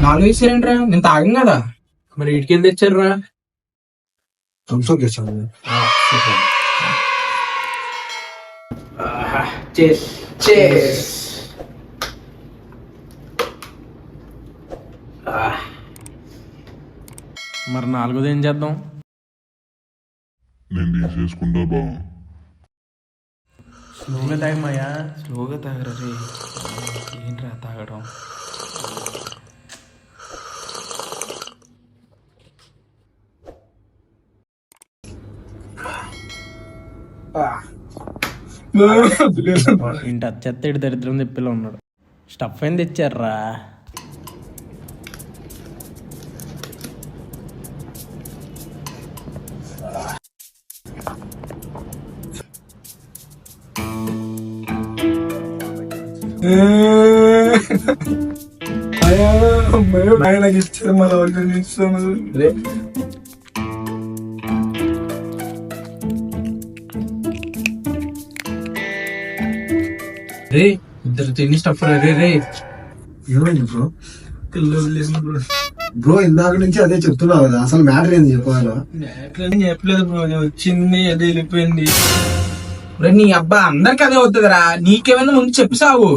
4 వేసారంట్రా, నేను తాగం కదా. మరి ఇటుకేం తెచ్చారా? థమ్స్అప్ తెచ్చాను. మరి 4ది ఏం చేద్దాం? నేను తీసేసుకుంటా బా. స్లోగా తాగమాయా. స్లోగా తాగరా రే. ఏంట్రా తాగడం? ఇంటి అచ్చేత్త ఇటు దరిద్రం తెప్పిలో ఉన్నాడు. స్టఫ్ ఏం తెచ్చారా? నాకు ఇచ్చారు మళ్ళీ ఇస్తాను. రే ఇద్దరు తిని స్టఫ్ రే రే. ఏమైంది బ్రో? బ్రో ఇందాక నుంచి అదే చెప్తున్నావు కదా, అసలు మ్యాటర్ ఏంది చెప్పాలో? చెప్పలేదు బ్రో, వచ్చింది అదే వెళ్ళిపోయింది. నీ అబ్బా అందరికి అదే అవుతుందిరా, నీకేమైనా ముందు చెప్పి సావు.